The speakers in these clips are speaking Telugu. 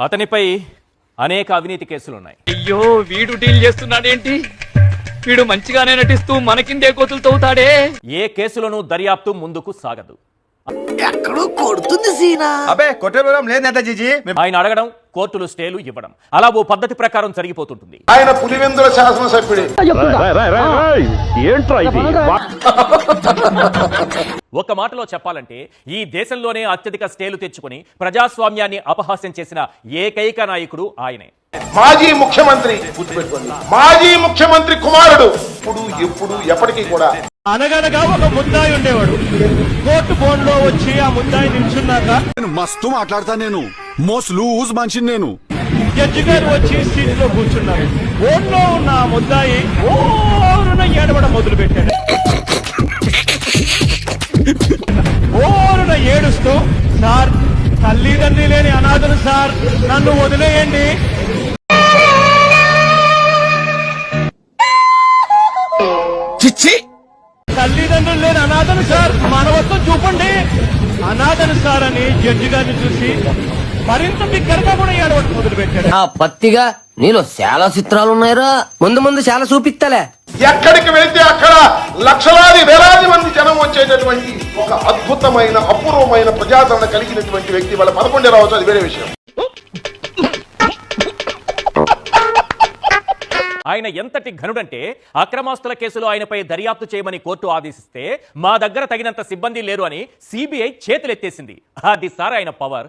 అతనిపై అనేక అవినీతి కేసులున్నాయి. అయ్యో వీడు డీల్ చేస్తున్నాడేంటి? వీడు మంచిగానే నటిస్తూ మనకిందే కోతులు తవ్వుతాడే. ఏ కేసులోనూ దర్యాప్తు ముందుకు సాగదు. ఎక్కడో కొడుతుంది సీనా. అబే కొట్టేబలం లేదు నేతాజీజీ. ఆయన అడగడం, కోర్టులు స్టేలు ఇవ్వడం, అలా ఓ పద్ధతి ప్రకారం జరిగిపోతుంటుంది. ఆయన పులివెందుల శాసనసభ్యుడు. ఒక మాటలో చెప్పాలంటే ఈ దేశంలోనే అత్యధిక స్టేలు తెచ్చుకుని ప్రజాస్వామ్యాన్ని అపహాస్యం చేసిన ఏకైక నాయకుడు ఆయనే. మాజీ ముఖ్యమంత్రి, గుర్తుపెట్టుకోండి, మాజీ ముఖ్యమంత్రి కుమారుడు. ఇప్పుడు ఎప్పుడు ఎప్పటికీ కూడా అనగనగా ఒక ముద్దాయి ఉండేవాడు. కోర్టు బోన్ లో వచ్చి ఆ ముద్దాయి నిల్చున్నాక మస్తు మాట్లాడతా, నేను మోస్ట్ లూజ్ మనిషిని. నేను జడ్జి గారు వచ్చి సీట్ లో కూర్చున్నారు. బోన్ లో ఉన్న ఆ ముద్దాయి ఓరున ఏడవడం మొదలు పెట్టాడు. ఓరున ఏడుస్తూ, సార్ తల్లిదండ్రి లేని అనాథను సార్, నన్ను వదిలేయండి. తల్లిదండ్రులు లేని అనాథను సార్, మానవత్వం చూపండి, అనాథను సార్ అని జడ్జి గారిని చూసి మరింత బిగ్గరగా కూడా ఏడవడం మొదలు పెట్టాడు. పత్తిగా నీలో చాలా చిత్రాలున్నాయిరా, ముందు ముందు చాలా చూపిస్తలే. ఎక్కడికి వెళితే అక్కడ లక్షలాది వేలాది మంది జనం వచ్చేటటువంటి ఒక అద్భుతమైన అపూర్వమైన ప్రజాదరణ కలిగినటువంటి వ్యక్తి. వాళ్ళ 11 రావచ్చు, అది వేరే విషయం. ఆయన ఎంతటి ఘనుడంటే అక్రమాస్తుల కేసులో ఆయనపై దర్యాప్తు చేయమని కోర్టు ఆదేశిస్తే మా దగ్గర తగినంత సిబ్బంది లేరు అని సిబిఐ చేతులెత్తేసింది. అది సార్ ఆయన పవర్.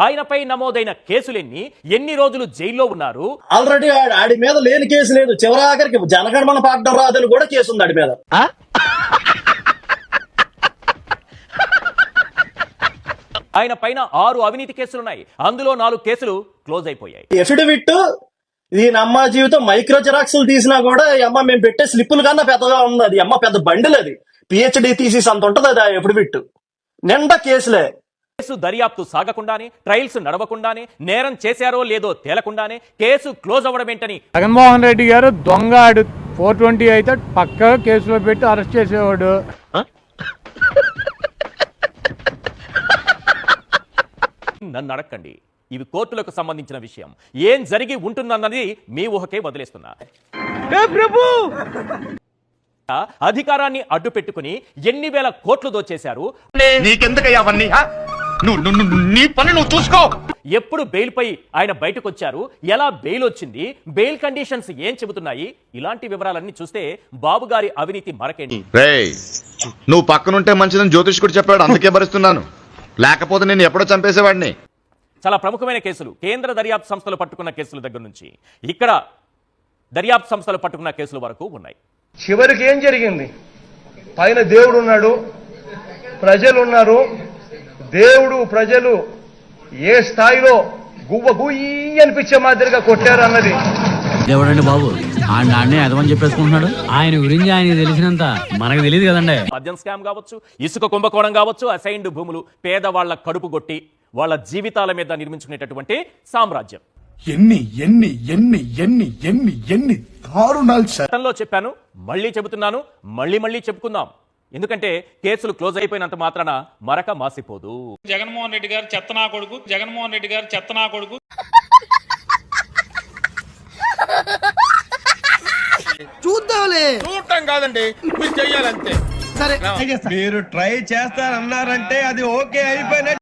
ఆయనపై నమోదైన కేసులెన్ని, ఎన్ని రోజులు జైల్లో ఉన్నారు? ఆల్రెడీ ఆడి మీద లేని కేసు లేదు. చివరాఖరికి జనగణమన పాడడం రాదని కూడా కేసు ఉంది ఆడి మీద. ఆయన పైన 6 అవినీతి కేసులున్నాయి. అందులో 4 కేసులు క్లోజ్ అయిపోయాయి. ఎఫిడవిట్ దీని అమ్మ జీవితం మైక్రో జిరాక్స్లు తీసినా కూడా అమ్మ మేము పెట్టే స్లిప్పుల కన్నా పెద్దగా ఉంది. అది అమ్మ పెద్ద బండిల్, అది పిహెచ్డి థీసిస్ అంత ఉంటది. అది ఎఫిడవిట్ నిండా కేసులే. కేసు దర్యాప్తు సాగకుండానే, ట్రయల్స్ నడవకుండానే, నేరం చేశారో లేదో తేలకుండానే కేసు క్లోజ్ అవ్వడం ఏంటని జగన్మోహన్ రెడ్డి గారు దొంగ 420 అయితే పక్కా కేసులో పెట్టి అరెస్ట్ చేసేవాడు. నన్ను అడక్కండి, ఇవి కోర్టులకు సంబంధించిన విషయం. ఏం జరిగి ఉంటుందన్నది మీ ఊహకే వదిలేస్తున్నా. అధికారాన్ని అడ్డు పెట్టుకుని ఎన్ని వేల కోట్లు దోచేశారు. నీ పని నువ్వు చూసుకో. ఎప్పుడు బెయిల్ పై ఆయన బయటకు వచ్చారు, ఎలా బెయిల్ వచ్చింది, బెయిల్ కండిషన్స్ ఏం చెబుతున్నాయి, ఇలాంటి వివరాలన్నీ చూస్తే బాబు గారి అవినీతి మరకేంటి. నువ్వు పక్కనుంటే మంచిదని జ్యోతిష్కుడు చెప్పాడు, అందుకే భరిస్తున్నాను. లేకపోతే నేను ఎప్పుడో చంపేసేవాడిని. చాలా ప్రముఖమైన కేసులు, కేంద్ర దర్యాప్తు సంస్థలు పట్టుకున్న కేసుల దగ్గర నుంచి ఇక్కడ దర్యాప్తు సంస్థలు పట్టుకున్న కేసుల వరకు ఉన్నాయి. చివరికి ఏం జరిగింది? పైన దేవుడు ఉన్నాడు, ప్రజలు ఉన్నారు. దేవుడు ప్రజలు ఏ స్థాయిలో గువ్వ గుయ్యి అనిపించే మాదిరిగా కొట్టారు అన్నది. దేవుడండి బాబు, ఆడనే అదమని చెప్పేసుకుంటున్నాడు. ఆయన గురించి ఆయన తెలిసినంత మనకు తెలియదు కదండి. మద్యం స్కామ్ కావచ్చు, ఇసుక కుంభకోణం కావచ్చు, అసైన్డ్ భూములు పేదవాళ్ల కడుపు కొట్టి వాళ్ళ జీవితాల మీద నిర్మించుకునేటటువంటి సామ్రాజ్యం. ఎన్ని ఎన్ని ఎన్ని ఎన్ని ఎన్ని ఎన్ని దారుణాలు గతంలో చెప్పాను, మళ్ళీ చెబుతున్నాను, మళ్ళీ చెప్పుకుందాం. ఎందుకంటే కేసులు క్లోజ్ అయిపోయినంత మాత్రాన మరక మాసిపోదు. జగన్మోహన్ రెడ్డి గారు చెత్తనా కొడుకు, జగన్మోహన్ రెడ్డి గారు చెత్తనా కొడుకు. చూద్దాంలే. చూడటం కాదండి, మీరు చెయ్యాలంతే. సరే, మీరు ట్రై చేస్తారన్నారంటే అది ఓకే అయిపోయిన